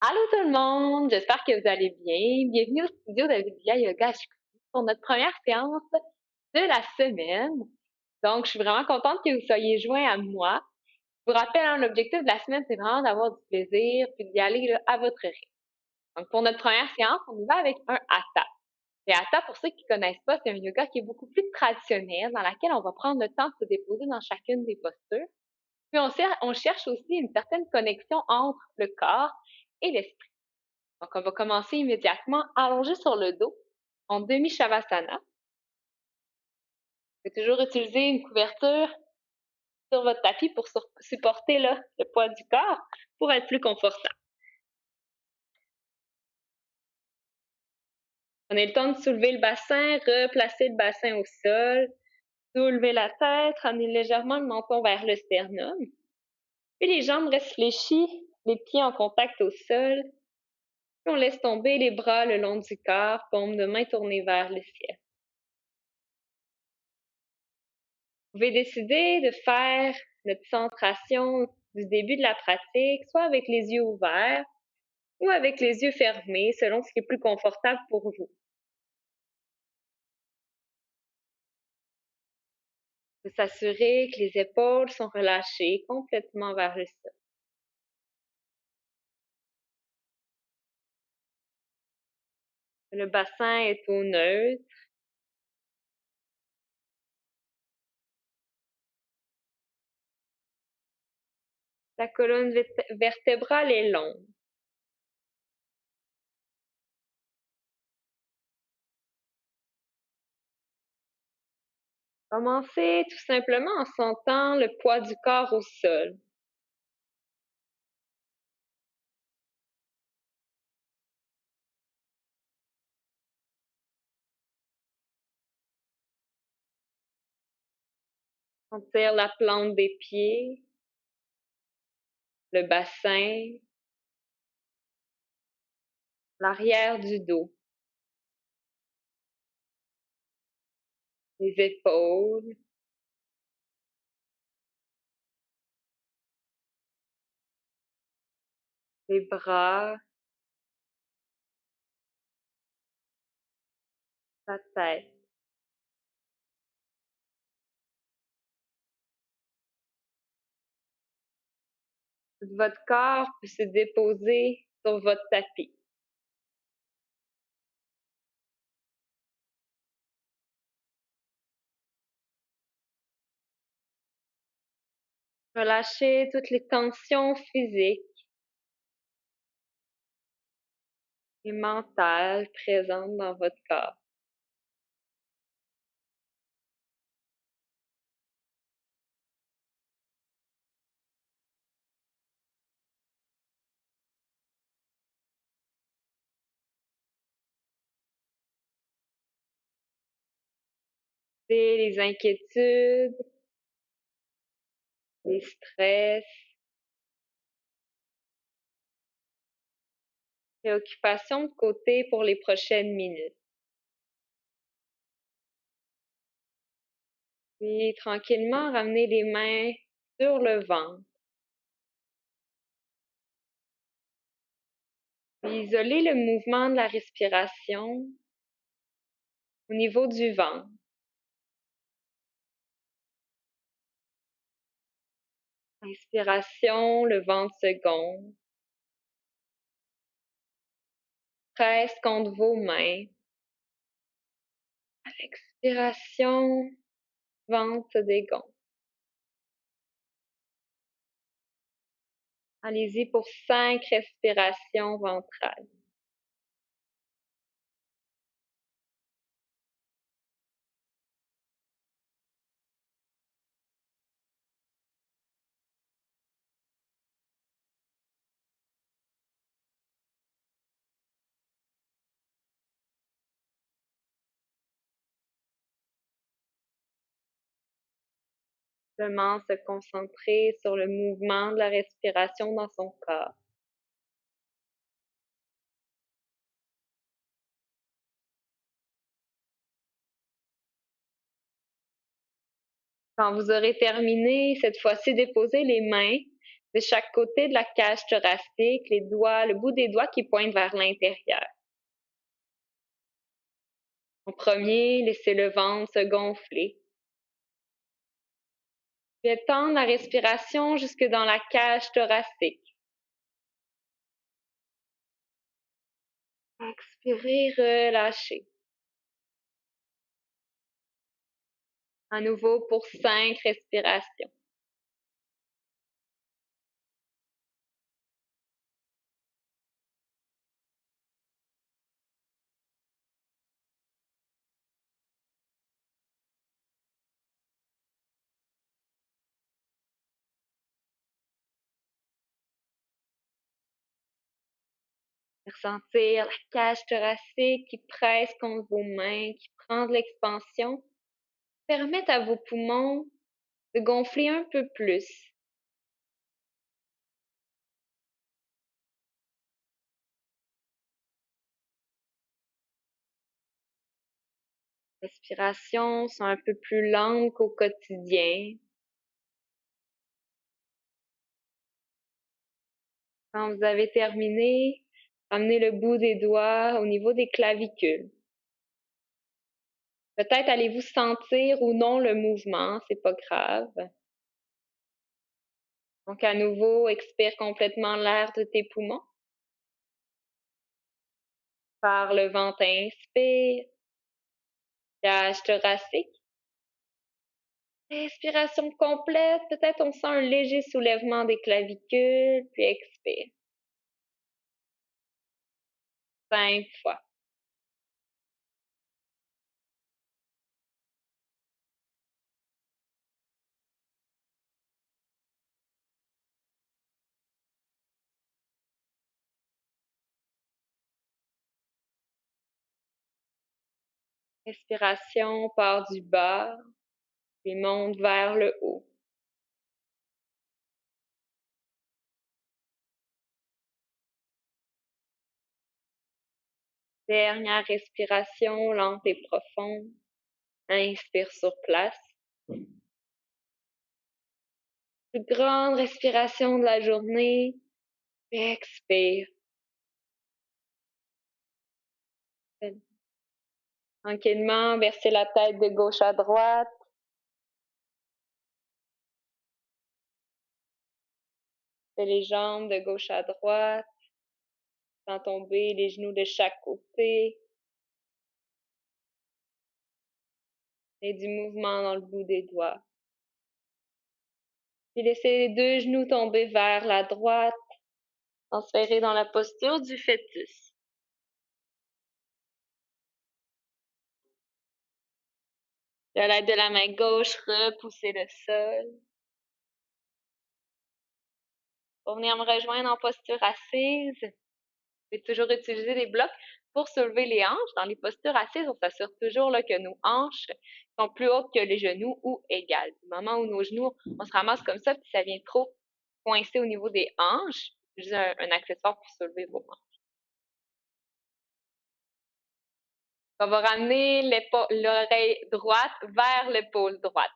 Allô tout le monde, j'espère que vous allez bien. Bienvenue au studio de Vidya Yoga Shikti pour notre première séance de la semaine. Donc, je suis vraiment contente que vous soyez joints à moi. Je vous rappelle, hein, l'objectif de la semaine, c'est vraiment d'avoir du plaisir puis d'y aller là, à votre rythme. Donc, pour notre première séance, on y va avec un Hatha. Le Hatha, pour ceux qui ne connaissent pas, c'est un yoga qui est beaucoup plus traditionnel, dans lequel on va prendre le temps de se déposer dans chacune des postures. Puis on cherche aussi une certaine connexion entre le corps et l'esprit. Donc, on va commencer immédiatement allongé sur le dos en demi-shavasana. Vous pouvez toujours utiliser une couverture sur votre tapis pour supporter là, le poids du corps pour être plus confortable. Prenez le temps de soulever le bassin, replacer le bassin au sol, soulever la tête, ramener légèrement le menton vers le sternum. Puis les jambes restent fléchies, les pieds en contact au sol. Puis on laisse tomber les bras le long du corps, paume de main tournée vers le ciel. Vous pouvez décider de faire notre centration du début de la pratique, soit avec les yeux ouverts ou avec les yeux fermés, selon ce qui est plus confortable pour vous. Vous s'assurer que les épaules sont relâchées complètement vers le sol. Le bassin est au neutre. La colonne vertébrale est longue. Commencez tout simplement en sentant le poids du corps au sol. Sentir la plante des pieds, le bassin, l'arrière du dos, les épaules, les bras, la tête. Votre corps peut se déposer sur votre tapis. Relâchez toutes les tensions physiques et mentales présentes dans votre corps. C'est les inquiétudes, les stress, préoccupations de côté pour les prochaines minutes. Puis tranquillement, ramenez les mains sur le ventre. Puis isolez le mouvement de la respiration au niveau du ventre. Inspiration, le ventre se gonfle. Presse contre vos mains. À l'expiration, ventre se dégonfle. Allez-y pour 5 respirations ventrales. Simplement se concentrer sur le mouvement de la respiration dans son corps. Quand vous aurez terminé, cette fois-ci, déposez les mains de chaque côté de la cage thoracique, les doigts, le bout des doigts qui pointent vers l'intérieur. En premier, laissez le ventre se gonfler. Puis étendre la respiration jusque dans la cage thoracique. Expirez, relâchez. À nouveau pour 5 respirations. Ressentir la cage thoracique qui presse contre vos mains, qui prend de l'expansion. Permettre à vos poumons de gonfler un peu plus. Respirations sont un peu plus lentes qu'au quotidien. Quand vous avez terminé, amenez le bout des doigts au niveau des clavicules. Peut-être allez-vous sentir ou non le mouvement, c'est pas grave. Donc à nouveau, expire complètement l'air de tes poumons. Par le ventre, inspire. Cage thoracique. Inspiration complète, peut-être on sent un léger soulèvement des clavicules, puis expire. 5 fois. Respiration part du bas, puis monte vers le haut. Dernière respiration lente et profonde. Inspire sur place. Plus grande respiration de la journée. Expire. Tranquillement, versez la tête de gauche à droite. Fais les jambes de gauche à droite. Sans tomber les genoux de chaque côté. Et du mouvement dans le bout des doigts. Puis laissez les deux genoux tomber vers la droite. Transférez dans la posture du fœtus. De l'aide de la main gauche, repoussez le sol. Pour venir me rejoindre en posture assise, je vais toujours utiliser les blocs pour soulever les hanches. Dans les postures assises, on s'assure toujours là, que nos hanches sont plus hautes que les genoux ou égales. Du moment où nos genoux, on se ramasse comme ça, puis ça vient trop coincer au niveau des hanches, utilisez un accessoire pour soulever vos hanches. On va ramener l'oreille droite vers l'épaule droite.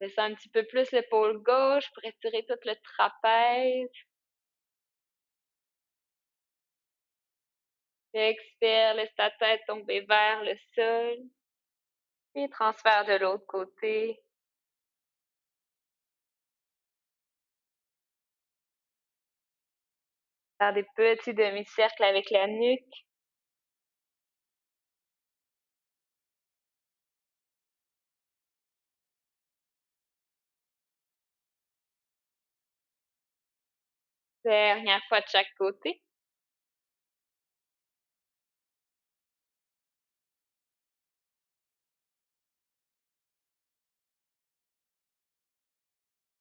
Descends un petit peu plus l'épaule gauche pour étirer tout le trapèze. Expire, laisse ta tête tomber vers le sol. Puis transfère de l'autre côté. Faire des petits demi-cercles avec la nuque. Dernière fois de chaque côté.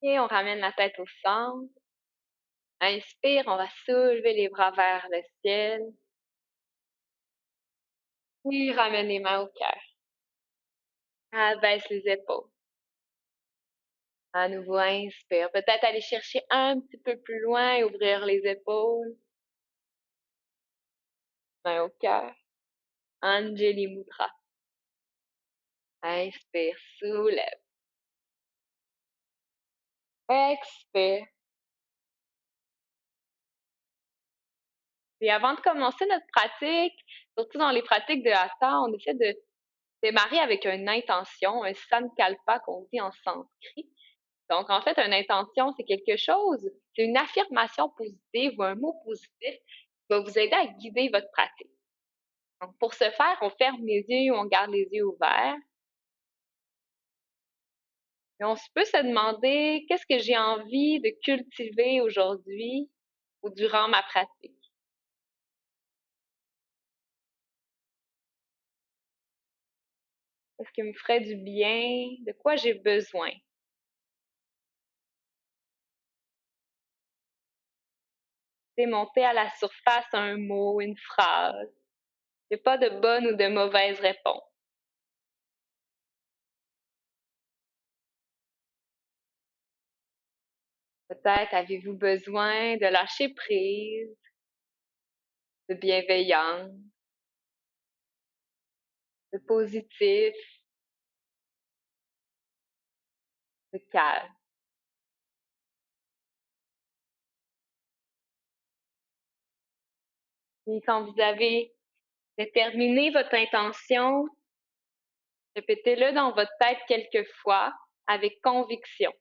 Et on ramène la tête au centre. Inspire, on va soulever les bras vers le ciel. Puis ramène les mains au cœur. Abaisse les épaules. À nouveau, inspire. Peut-être aller chercher un petit peu plus loin et ouvrir les épaules. Main au cœur. Anjali Mudra. Inspire, soulève. Expire. Et avant de commencer notre pratique, surtout dans les pratiques de hatha, on essaie de démarrer avec une intention, un sankalpa qu'on dit en sanskrit. Donc, en fait, une intention, c'est quelque chose, c'est une affirmation positive ou un mot positif qui va vous aider à guider votre pratique. Donc, pour ce faire, on ferme les yeux ou on garde les yeux ouverts. Et on peut se demander qu'est-ce que j'ai envie de cultiver aujourd'hui ou durant ma pratique. Qu'est-ce qui me ferait du bien? De quoi j'ai besoin? C'est monter à la surface un mot, une phrase. Il n'y a pas de bonne ou de mauvaise réponse. Peut-être avez-vous besoin de lâcher prise, de bienveillance, de positif, de calme. Et quand vous avez déterminé votre intention, répétez-le dans votre tête quelques fois avec conviction.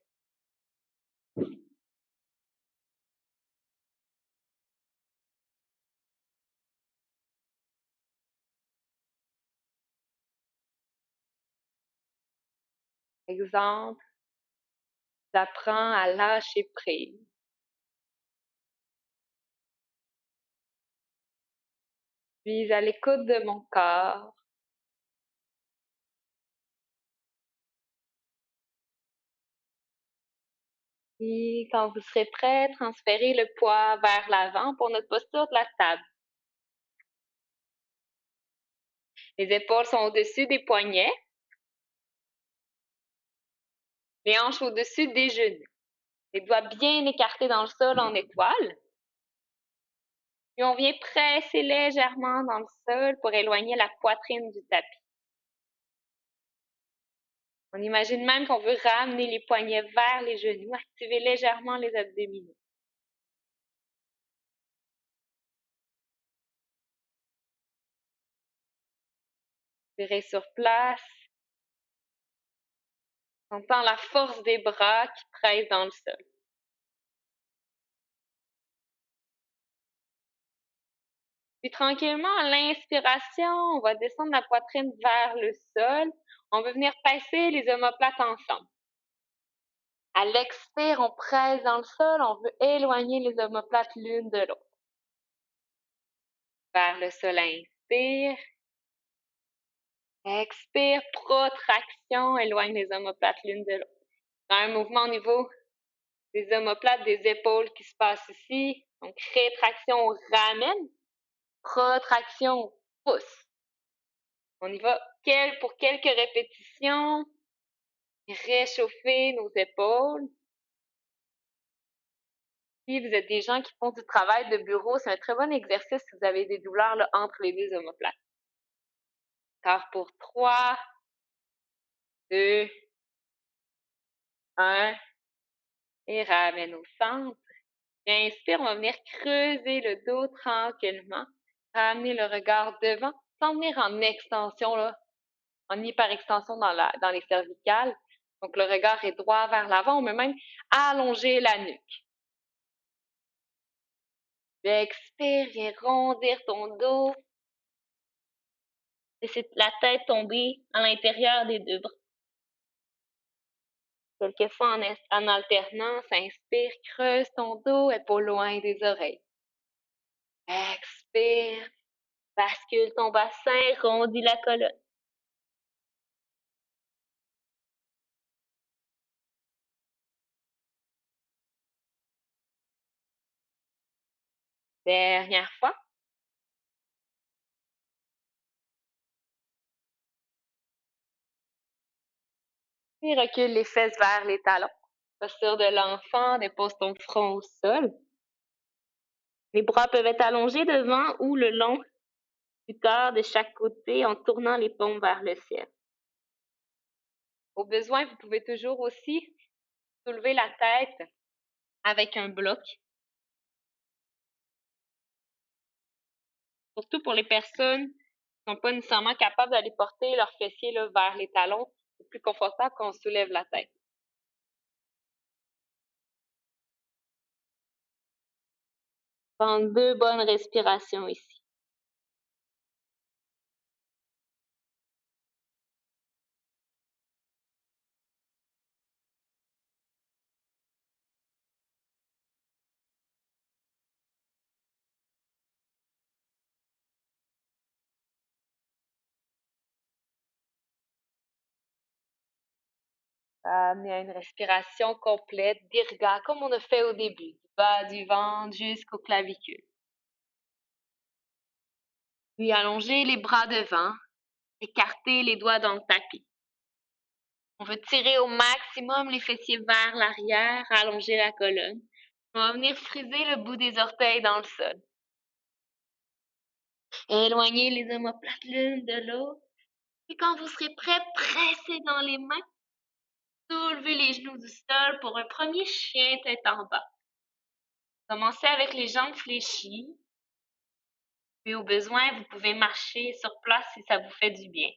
Exemple, j'apprends à lâcher prise. Je suis à l'écoute de mon corps. Puis, quand vous serez prêt, transférez le poids vers l'avant pour notre posture de la table. Les épaules sont au-dessus des poignets, les hanches au-dessus des genoux. Les doigts bien écartés dans le sol en étoile. Puis on vient presser légèrement dans le sol pour éloigner la poitrine du tapis. On imagine même qu'on veut ramener les poignets vers les genoux, activer légèrement les abdominaux. Respirez sur place. On sent la force des bras qui pressent dans le sol. Puis tranquillement, à l'inspiration, on va descendre la poitrine vers le sol. On va venir passer les omoplates ensemble. À l'expire, on presse dans le sol, on veut éloigner les omoplates l'une de l'autre. Vers le sol, inspire. Expire, protraction, éloigne les omoplates l'une de l'autre. Un mouvement au niveau des omoplates, des épaules qui se passe ici. Donc, rétraction, on ramène. Protraction, on pousse. On y va pour quelques répétitions. Réchauffer nos épaules. Si vous êtes des gens qui font du travail de bureau, c'est un très bon exercice si vous avez des douleurs là, entre les deux omoplates. Encore pour 3, 2, 1. Et ramène au centre. Et inspire, on va venir creuser le dos tranquillement. Ramener le regard devant, sans venir en extension, là, en hyperextension dans les cervicales. Donc, le regard est droit vers l'avant. On peut même allonger la nuque. Expire, viens rondir ton dos. Laissez la tête tomber à l'intérieur des deux bras. Quelquefois en alternance, inspire, creuse ton dos, épaules loin des oreilles. Expire, bascule ton bassin, rondis la colonne. Dernière fois. Puis recule les fesses vers les talons. Posture de l'enfant, dépose ton front au sol. Les bras peuvent être allongés devant ou le long du corps de chaque côté en tournant les paumes vers le ciel. Au besoin, vous pouvez toujours aussi soulever la tête avec un bloc. Surtout pour les personnes qui ne sont pas nécessairement capables d'aller porter leurs fessiers là, vers les talons. C'est plus confortable quand on soulève la tête. Prendre 2 bonnes respirations ici. Amener à une respiration complète, dirga, comme on a fait au début, du bas du ventre jusqu'aux clavicules. Puis allonger les bras devant, écarter les doigts dans le tapis. On veut tirer au maximum les fessiers vers l'arrière, allonger la colonne. On va venir friser le bout des orteils dans le sol. Éloignez les omoplates l'une de l'autre. Puis quand vous serez prêt, pressez dans les mains. Soulevez les genoux du sol pour un premier chien tête en bas. Commencez avec les jambes fléchies. Puis au besoin, vous pouvez marcher sur place si ça vous fait du bien.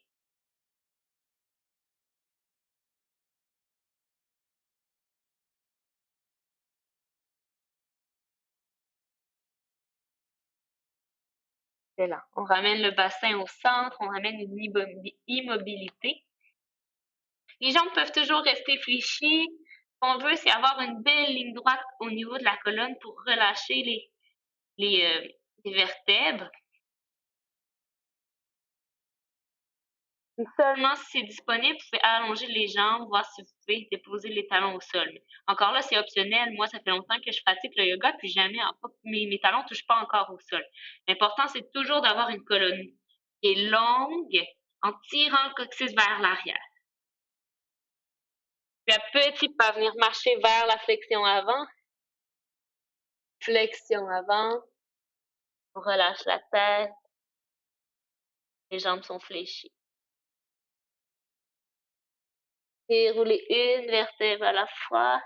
Excellent. On ramène le bassin au centre, on ramène une immobilité. Les jambes peuvent toujours rester fléchies. Ce qu'on veut, c'est avoir une belle ligne droite au niveau de la colonne pour relâcher les vertèbres. Et seulement si c'est disponible, vous pouvez allonger les jambes, voir si vous pouvez déposer les talons au sol. Encore là, c'est optionnel. Moi, ça fait longtemps que je pratique le yoga, puis jamais mes talons ne touchent pas encore au sol. L'important, c'est toujours d'avoir une colonne qui est longue en tirant le coccyx vers l'arrière. Puis à petit pas, venir marcher vers la flexion avant. Flexion avant. On relâche la tête. Les jambes sont fléchies. Dérouler une vertèbre à la fois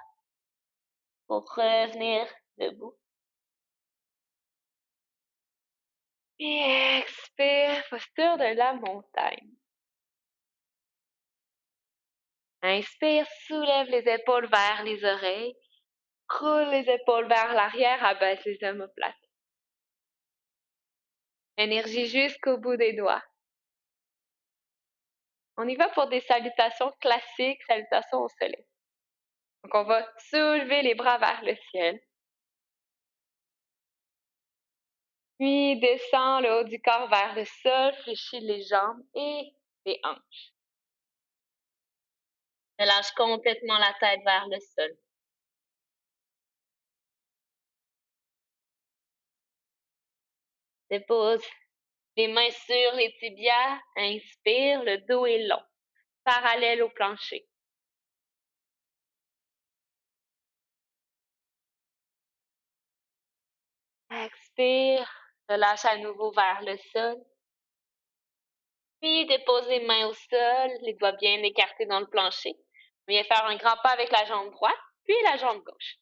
pour revenir debout. Et expire, posture de la montagne. Inspire, soulève les épaules vers les oreilles. Roule les épaules vers l'arrière, abaisse les omoplates. Énergie jusqu'au bout des doigts. On y va pour des salutations classiques, salutations au soleil. Donc on va soulever les bras vers le ciel. Puis descend le haut du corps vers le sol, fléchis les jambes et les hanches. Relâche complètement la tête vers le sol. Dépose les mains sur les tibias. Inspire, le dos est long, parallèle au plancher. Expire, relâche à nouveau vers le sol. Puis dépose les mains au sol, les doigts bien écartés dans le plancher. Viens faire un grand pas avec la jambe droite, puis la jambe gauche.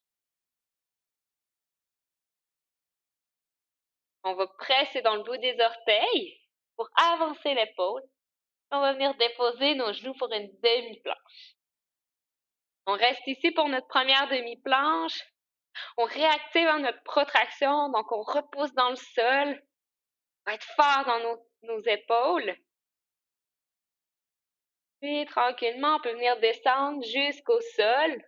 On va presser dans le bout des orteils pour avancer l'épaule. On va venir déposer nos genoux pour une demi-planche. On reste ici pour notre première demi-planche. On réactive notre protraction, donc on repousse dans le sol. On va être fort dans nos épaules. Puis tranquillement, on peut venir descendre jusqu'au sol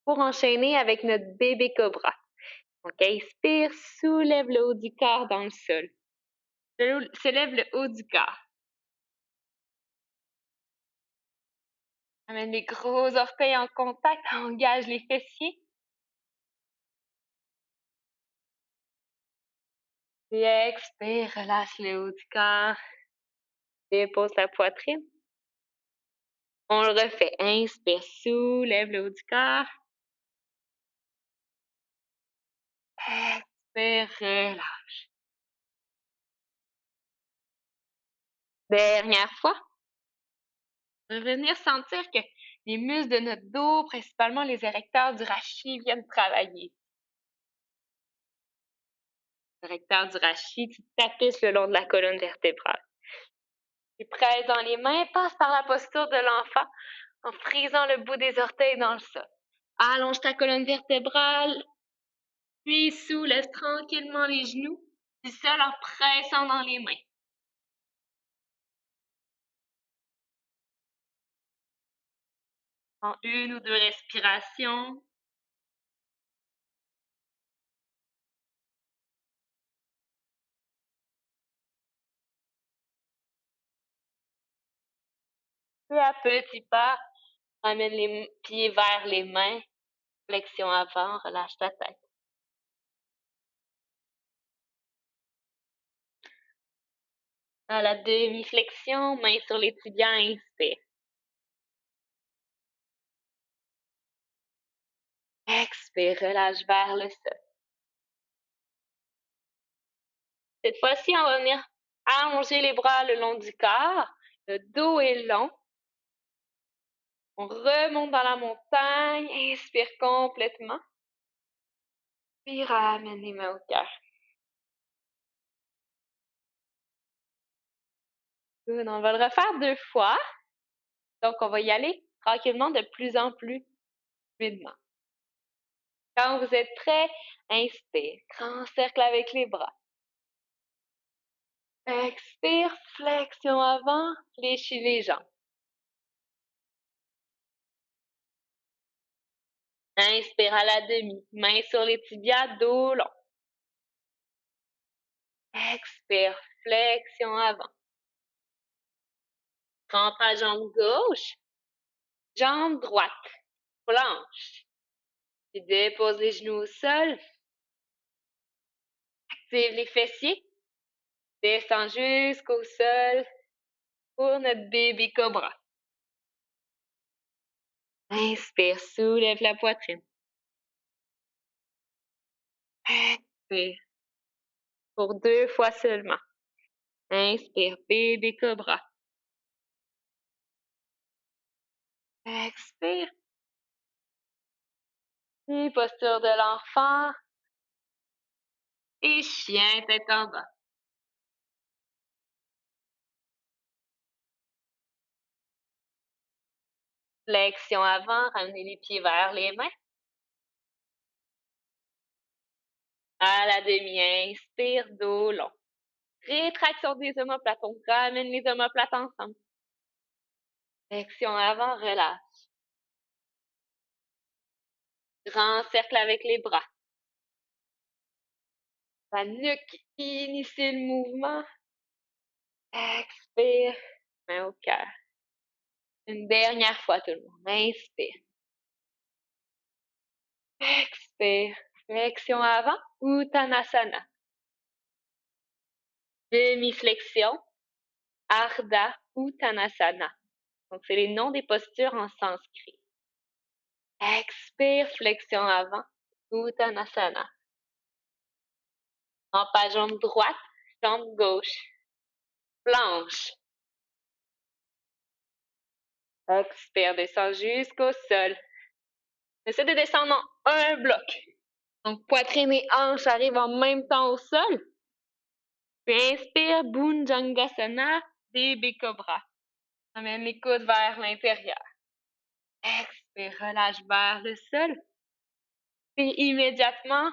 pour enchaîner avec notre bébé cobra. Donc inspire, soulève le haut du corps dans le sol. Soulève le haut du corps. Amène les gros orteils en contact, engage les fessiers. Puis expire, relâche le haut du corps. Dépose la poitrine. On le refait. Inspire, soulève le haut du corps. Expire, relâche. Dernière fois, on va venir sentir que les muscles de notre dos, principalement les érecteurs du rachis, viennent travailler. Érecteurs du rachis, tu tapisses le long de la colonne vertébrale. Tu presses dans les mains, passe par la posture de l'enfant en frisant le bout des orteils dans le sol. Allonge ta colonne vertébrale, puis soulève tranquillement les genoux du sol en pressant dans les mains. En 1 ou 2 respirations. Peu à petit pas, ramène les pieds vers les mains, flexion avant, relâche ta tête. À la demi-flexion, main sur les tibias, inspire. Expire, relâche vers le sol. Cette fois-ci, on va venir allonger les bras le long du corps. Le dos est long. On remonte dans la montagne. Inspire complètement. Puis ramène les mains au cœur. Good. On va le refaire 2 fois. Donc, on va y aller tranquillement de plus en plus fluidement. Quand vous êtes prêts, inspire. Grand cercle avec les bras. Expire, flexion avant, fléchis les jambes. Inspire à la demi, main sur les tibias, dos long. Expire, flexion avant. Rentre à jambe gauche, jambe droite, planche. Puis dépose les genoux au sol. Active les fessiers. Descends jusqu'au sol pour notre baby cobra. Inspire, soulève la poitrine. Expire. Pour 2 fois seulement. Inspire, bébé cobra. Expire. Puis posture de l'enfant. Et chien tête en bas. Flexion avant, ramenez les pieds vers les mains. À la demi, inspire, dos long. Rétraction des omoplates, on ramène les omoplates ensemble. Flexion avant, relâche. Grand cercle avec les bras. La nuque initie le mouvement. Expire, main au cœur. Une dernière fois tout le monde. Inspire. Expire. Flexion avant, Uttanasana. Demi-flexion, Ardha Uttanasana. Donc, c'est les noms des postures en sanskrit. Expire, flexion avant, Uttanasana. En pas jambe droite, jambe gauche. Planche. Expire, descend jusqu'au sol. Essaie de descendre en un bloc. Donc, poitrine et hanche arrivent en même temps au sol. Puis inspire, Bhujangasana, bébé cobra. Amène les coudes vers l'intérieur. Expire, relâche vers le sol. Puis immédiatement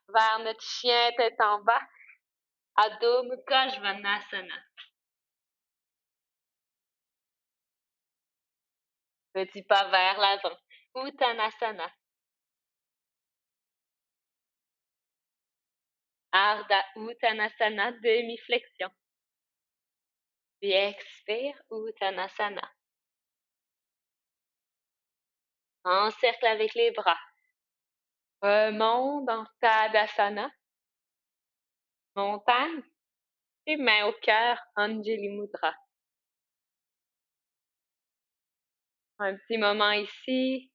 vers notre chien tête en bas, Adho Mukha Svanasana. Petit pas vers l'avant, Uttanasana. Ardha Uttanasana, demi-flexion. Puis expire, Uttanasana. Encercle avec les bras. Remonte dans Tadasana. Montagne. Puis main au cœur, Anjali Mudra. Un petit moment ici.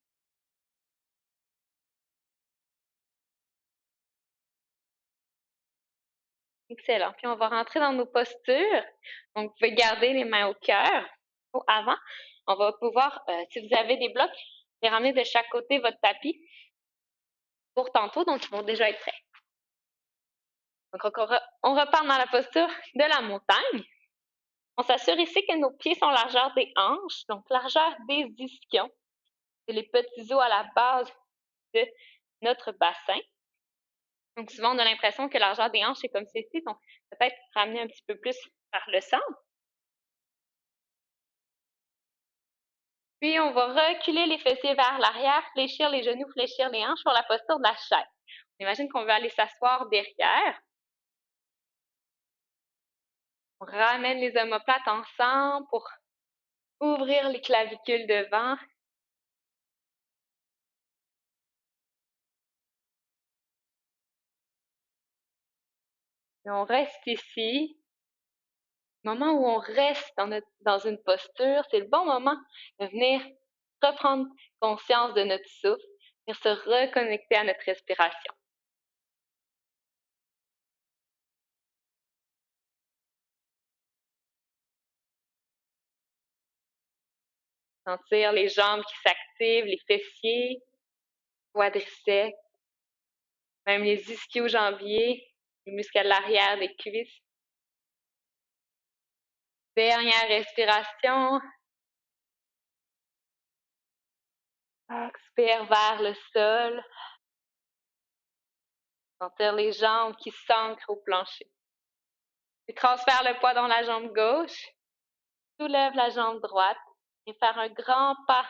Excellent. Puis on va rentrer dans nos postures. Donc, vous pouvez garder les mains au cœur ou avant. On va pouvoir, si vous avez des blocs, les ramener de chaque côté de votre tapis pour tantôt, donc ils vont déjà être prêts. Donc, on repart dans la posture de la montagne. On s'assure ici que nos pieds sont largeur des hanches, donc largeur des ischions. C'est les petits os à la base de notre bassin. Donc, souvent, on a l'impression que la largeur des hanches est comme ceci, donc peut-être ramener un petit peu plus vers le centre. Puis, on va reculer les fessiers vers l'arrière, fléchir les genoux, fléchir les hanches pour la posture de la chaise. On imagine qu'on veut aller s'asseoir derrière. On ramène les omoplates ensemble pour ouvrir les clavicules devant. Et on reste ici. Le moment où on reste dans une posture, c'est le bon moment de venir reprendre conscience de notre souffle, venir se reconnecter à notre respiration. Sentir les jambes qui s'activent, les fessiers, quadriceps, même les ischio-jambiers, les muscles à l'arrière des cuisses. Dernière respiration. Expire vers le sol. Sentir les jambes qui s'ancrent au plancher. Puis transfère le poids dans la jambe gauche. Soulève la jambe droite et faire un grand pas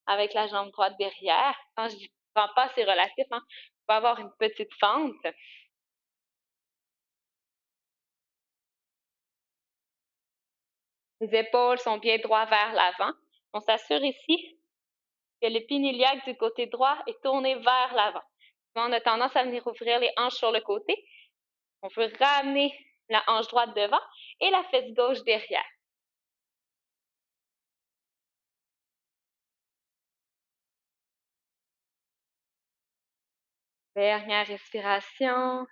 avec la jambe droite derrière. Quand je dis grand pas, c'est relatif. Hein? On va avoir une petite fente. Les épaules sont bien droites vers l'avant. On s'assure ici que le pied iliaque du côté droit est tourné vers l'avant. On a tendance à venir ouvrir les hanches sur le côté. On peut ramener la hanche droite devant et la fesse gauche derrière. Dernière respiration.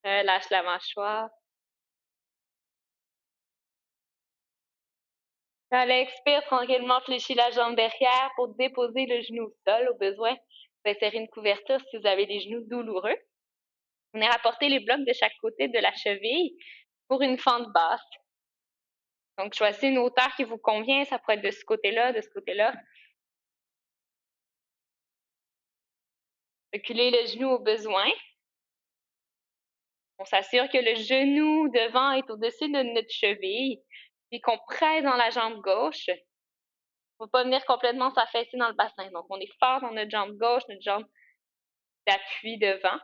Relâche la mâchoire. À l'expire, tranquillement, fléchis la jambe derrière pour déposer le genou au sol. Au besoin, vous pouvez serrer une couverture si vous avez des genoux douloureux. Venez rapporter les blocs de chaque côté de la cheville pour une fente basse. Donc, choisissez une hauteur qui vous convient. Ça pourrait être de ce côté-là, de ce côté-là. Reculez le genou au besoin. On s'assure que le genou devant est au-dessus de notre cheville, puis qu'on presse dans la jambe gauche. Il ne faut pas venir complètement s'affaisser dans le bassin. Donc, on est fort dans notre jambe gauche, notre jambe d'appui devant.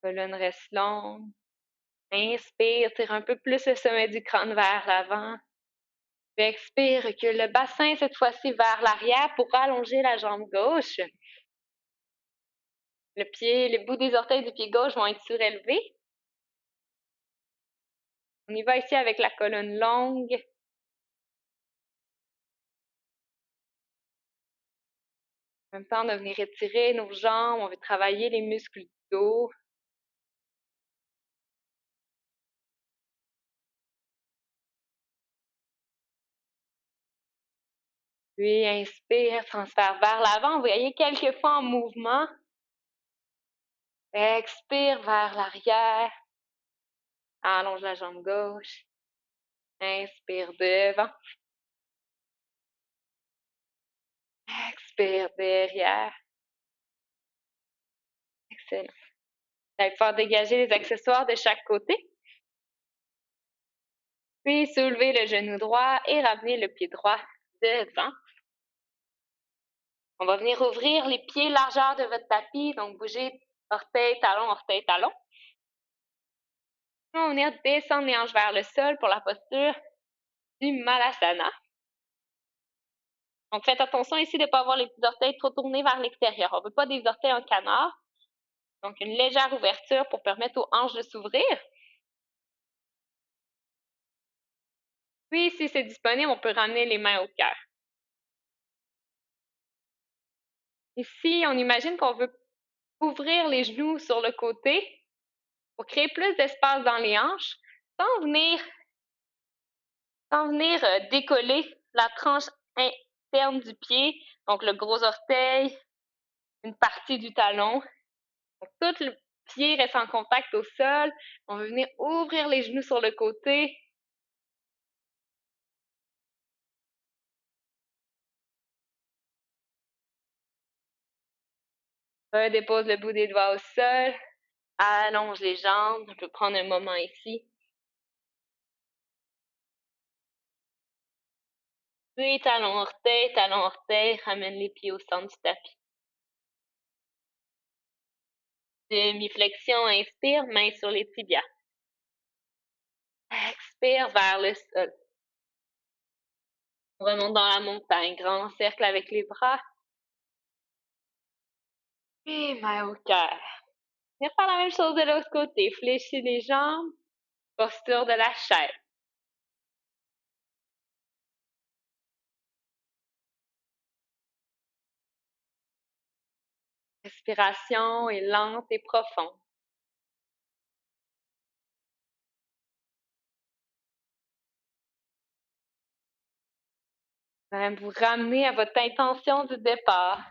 Colonne reste longue. Inspire, tire un peu plus le sommet du crâne vers l'avant. Puis expire, recule le bassin cette fois-ci vers l'arrière pour allonger la jambe gauche. Les bouts des orteils du pied gauche vont être surélevés. On y va ici avec la colonne longue. En même temps, on va venir étirer nos jambes, on veut travailler les muscles du dos. Puis inspire, transfère vers l'avant. Vous voyez quelques fois en mouvement. Expire vers l'arrière. Allonge la jambe gauche. Inspire devant. Expire derrière. Excellent. Vous allez pouvoir dégager les accessoires de chaque côté. Puis soulever le genou droit et ramener le pied droit devant. On va venir ouvrir les pieds largeur de votre tapis, donc bougez orteil, talon, orteil, talon. On va venir descendre les hanches vers le sol pour la posture du Malasana. Donc faites attention ici de ne pas avoir les petits orteils trop tournés vers l'extérieur. On ne veut pas des orteils en canard. Donc une légère ouverture pour permettre aux hanches de s'ouvrir. Puis si c'est disponible, on peut ramener les mains au cœur. Ici, on imagine qu'on veut ouvrir les genoux sur le côté pour créer plus d'espace dans les hanches sans venir, décoller la tranche interne du pied, donc le gros orteil, une partie du talon. Donc, tout le pied reste en contact au sol. On veut venir ouvrir les genoux sur le côté. Dépose le bout des doigts au sol. Allonge les jambes. On peut prendre un moment ici. Puis talon orteil, ramène les pieds au centre du tapis. Demi-flexion, inspire, main sur les tibias. Expire vers le sol. On remonte dans la montagne, grand cercle avec les bras. Et main au cœur. Viens faire la même chose de l'autre côté. Fléchis les jambes. Posture de la chaise. Respiration est lente et profonde. Vous ramenez à votre intention du départ.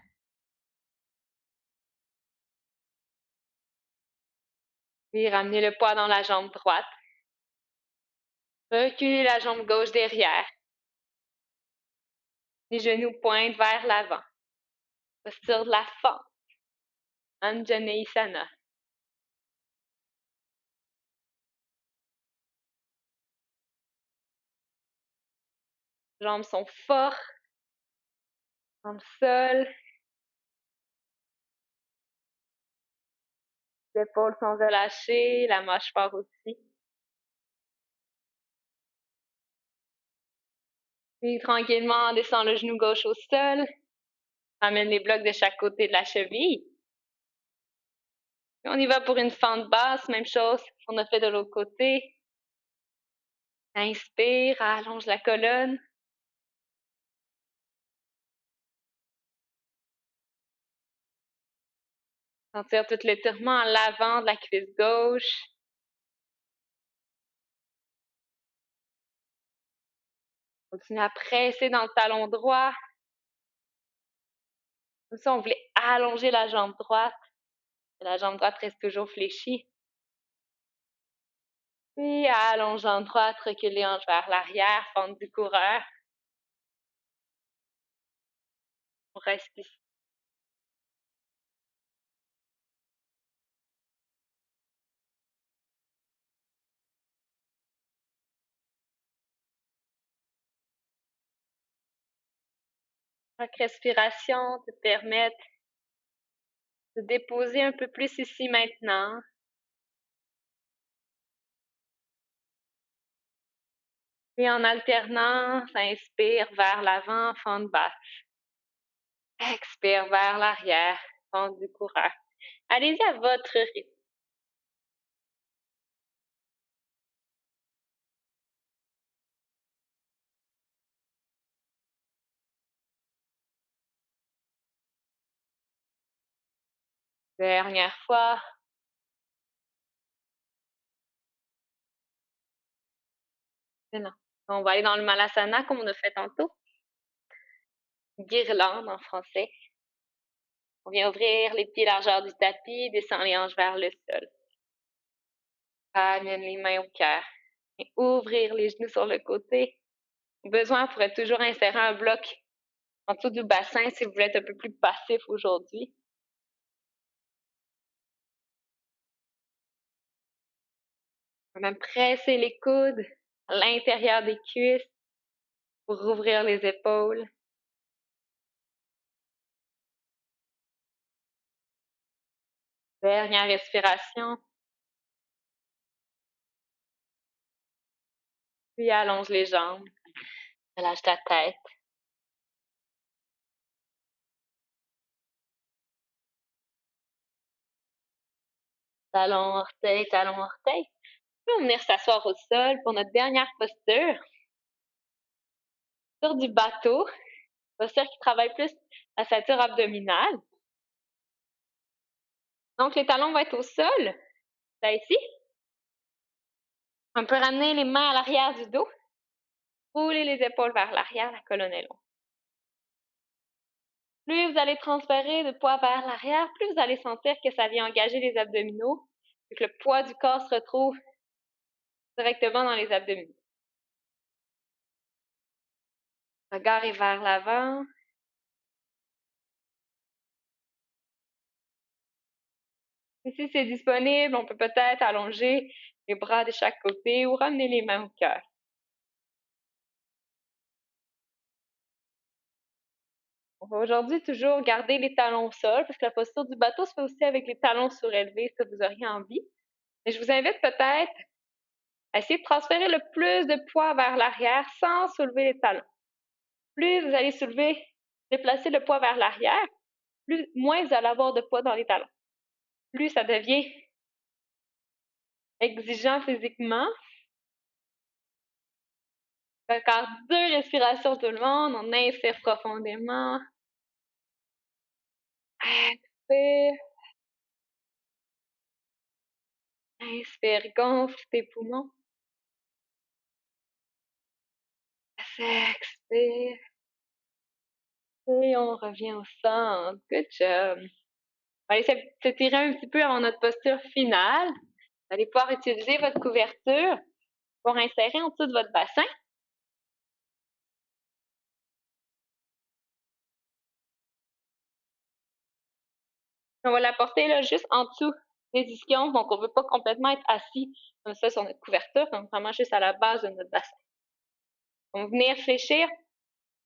Puis ramenez le poids dans la jambe droite. Reculez la jambe gauche derrière. Les genoux pointent vers l'avant. Posture de la fente. Anjaneyasana. Les jambes sont fortes dans le sol. Les épaules sont relâchées, la mâchoire aussi. Puis tranquillement, on descend le genou gauche au sol. Ramène les blocs de chaque côté de la cheville. Puis on y va pour une fente basse, même chose qu'on a fait de l'autre côté. Inspire, allonge la colonne. Sentir tout l'étirement à l'avant de la cuisse gauche. Continue à presser dans le talon droit. Comme ça, on voulait allonger la jambe droite. La jambe droite reste toujours fléchie. Puis allonge jambe droite, recule les hanches vers l'arrière, fente du coureur. On reste ici. Chaque respiration te permet de déposer un peu plus ici maintenant. Puis en alternant, inspire vers l'avant, fente basse. Expire vers l'arrière, fente du coureur. Allez-y à votre rythme. Dernière fois. Non. On va aller dans le Malasana comme on a fait tantôt. Guirlande en français. On vient ouvrir les pieds largeur du tapis, descend les hanches vers le sol. Ramène les mains au cœur. Et ouvrir les genoux sur le côté. Au besoin, on pourrait toujours insérer un bloc en dessous du bassin si vous voulez être un peu plus passif aujourd'hui. On va même presser les coudes à l'intérieur des cuisses pour ouvrir les épaules. Dernière respiration. Puis allonge les jambes. Relâche ta tête. Talon, orteil, talon, orteil. Puis on va venir s'asseoir au sol pour notre dernière posture. Sur du bateau. Posture qui travaille plus la ceinture abdominale. Donc, les talons vont être au sol, là ici. On peut ramener les mains à l'arrière du dos. Rouler les épaules vers l'arrière, la colonne est longue. Plus vous allez transférer de poids vers l'arrière, plus vous allez sentir que ça vient engager les abdominaux, et que le poids du corps se retrouve directement dans les abdominaux. Le regard est vers l'avant. Et si c'est disponible, on peut peut-être allonger les bras de chaque côté ou ramener les mains au cœur. On va aujourd'hui toujours garder les talons au sol, parce que la posture du bateau se fait aussi avec les talons surélevés, si vous auriez envie. Mais je vous invite peut-être à essayer de transférer le plus de poids vers l'arrière sans soulever les talons. Plus vous allez déplacer le poids vers l'arrière, moins vous allez avoir de poids dans les talons. Plus ça devient exigeant physiquement. Encore 2 respirations tout le monde. On inspire profondément. Expire. Inspire, gonfle tes poumons. Expire. Et on revient au centre. Good job. On va aller s'étirer un petit peu avant notre posture finale. Vous allez pouvoir utiliser votre couverture pour insérer en dessous de votre bassin. On va la porter là, juste en dessous des ischions, donc on ne veut pas complètement être assis comme ça sur notre couverture, donc vraiment juste à la base de notre bassin. On va venir fléchir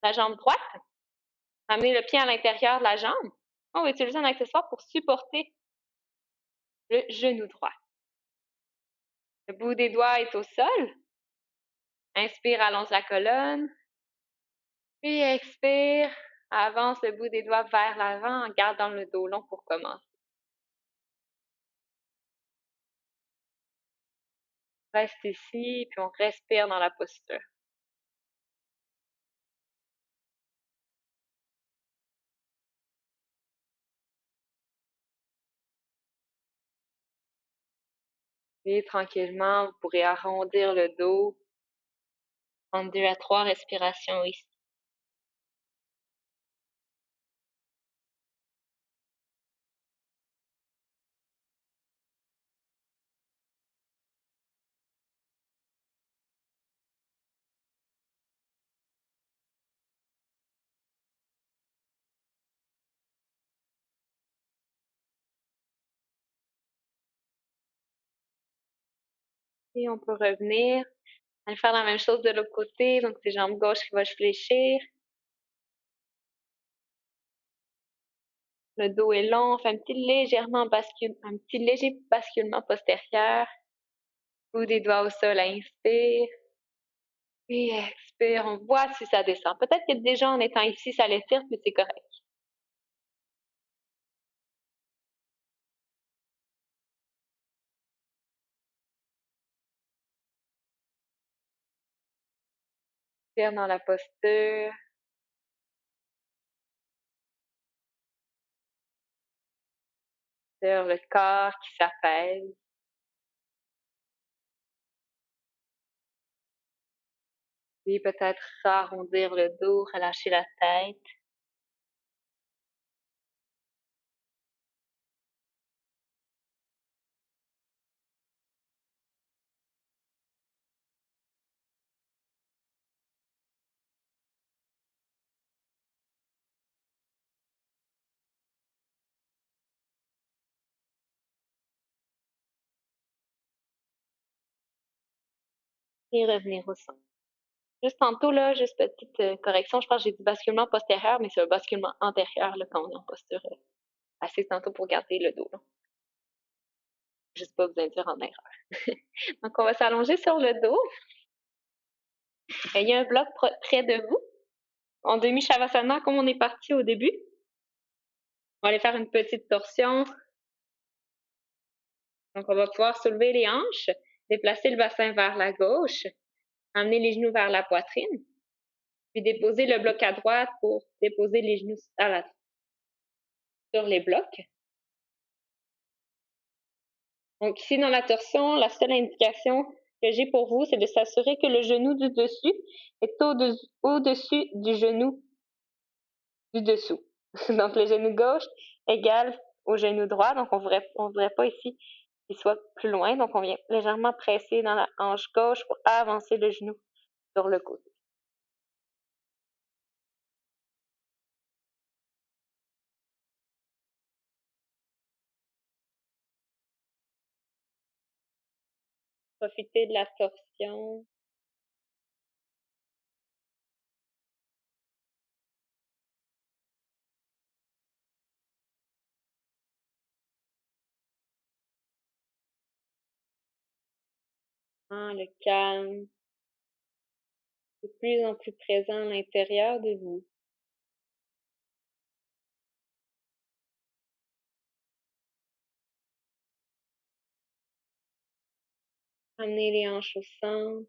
la jambe droite, amener le pied à l'intérieur de la jambe. On va utiliser un accessoire pour supporter le genou droit. Le bout des doigts est au sol. Inspire, allonge la colonne. Puis expire, avance le bout des doigts vers l'avant en gardant le dos long pour commencer. Reste ici, puis on respire dans la posture. Et tranquillement, vous pourrez arrondir le dos. En 2 à 3 respirations ici. Et on peut revenir. On va faire la même chose de l'autre côté. Donc, c'est jambe gauche qui va se fléchir. Le dos est long. On fait un petit léger basculement postérieur. Bout des doigts au sol, inspire. Puis expire. On voit si ça descend. Peut-être que déjà en étant ici, ça l'étire, mais c'est correct. Expire dans la posture. Sur le corps qui s'apaise. Puis peut-être arrondir le dos, relâcher la tête. Et revenir au centre. Juste tantôt, là, juste petite correction, je pense que j'ai dit basculement postérieur, mais c'est un basculement antérieur là, quand on est en posture assise tantôt pour garder le dos. Là. Juste pas vous induire en erreur. Donc, on va s'allonger sur le dos. Il y a un bloc près de vous, en demi-shavasana, comme on est parti au début. On va aller faire une petite torsion. Donc, on va pouvoir soulever les hanches, déplacer le bassin vers la gauche, amener les genoux vers la poitrine, puis déposer le bloc à droite pour déposer les genoux sur les blocs. Donc ici dans la torsion, la seule indication que j'ai pour vous, c'est de s'assurer que le genou du dessus est au-dessus du genou du dessous. Donc le genou gauche égale au genou droit. Donc on voudrait pas ici qu'il soit plus loin. Donc on vient légèrement presser dans la hanche gauche pour avancer le genou sur le côté. Profitez de la torsion. Le calme, de plus en plus présent à l'intérieur de vous. Amenez les hanches au centre.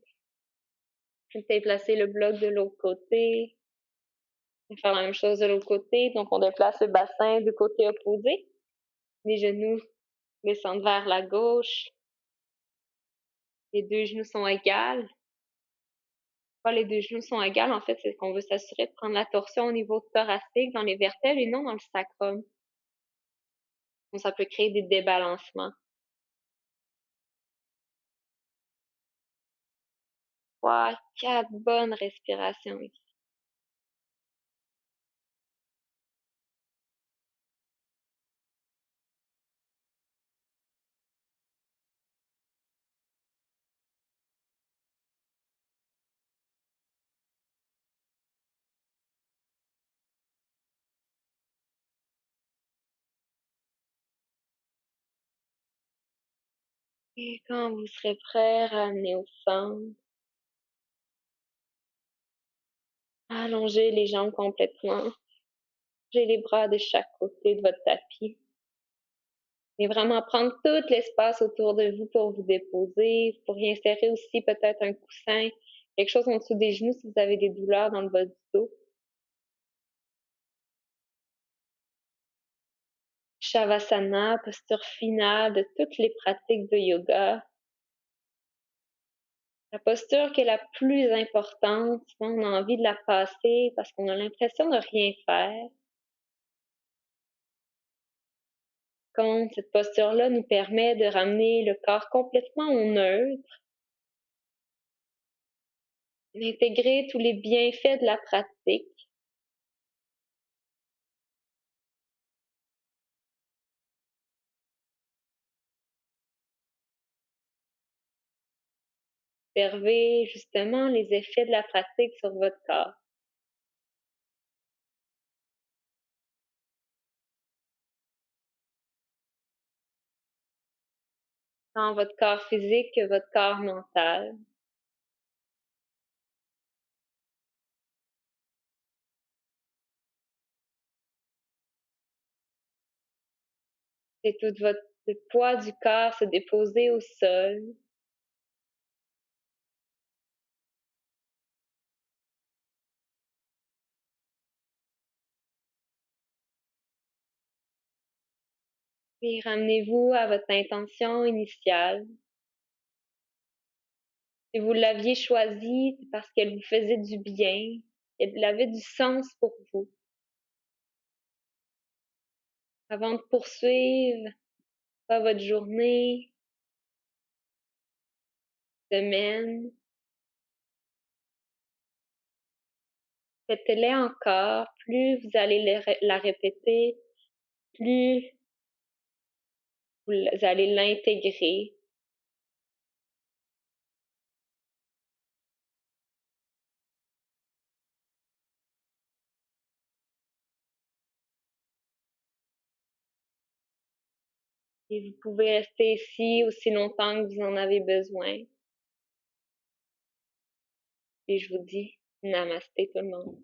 Peut-être placer le bloc de l'autre côté. On va faire la même chose de l'autre côté. Donc, on déplace le bassin du côté opposé. Les genoux descendent vers la gauche. Les deux genoux sont égales. Pourquoi les deux genoux sont égales? En fait, c'est qu'on veut s'assurer de prendre la torsion au niveau thoracique, dans les vertèbres et non dans le sacrum. Donc, ça peut créer des débalancements. 3, 4 bonnes respirations ici. Et quand vous serez prêt, ramenez au centre. Allongez les jambes complètement. J'ai les bras de chaque côté de votre tapis. Et vraiment prendre tout l'espace autour de vous pour vous déposer. Vous pourriez insérer aussi peut-être un coussin, quelque chose en dessous des genoux si vous avez des douleurs dans le bas du dos. Shavasana, posture finale de toutes les pratiques de yoga. La posture qui est la plus importante, souvent on a envie de la passer parce qu'on a l'impression de rien faire. Quand cette posture-là nous permet de ramener le corps complètement au neutre, d'intégrer tous les bienfaits de la pratique. Observez justement les effets de la pratique sur votre corps. Tant votre corps physique que votre corps mental. Et tout le poids du corps se déposer au sol. Puis ramenez-vous à votre intention initiale. Si vous l'aviez choisie, c'est parce qu'elle vous faisait du bien, elle avait du sens pour vous. Avant de poursuivre votre journée, semaine, faites-les encore. Plus vous allez la répéter, plus vous allez l'intégrer. Et vous pouvez rester ici aussi longtemps que vous en avez besoin. Et je vous dis namasté tout le monde.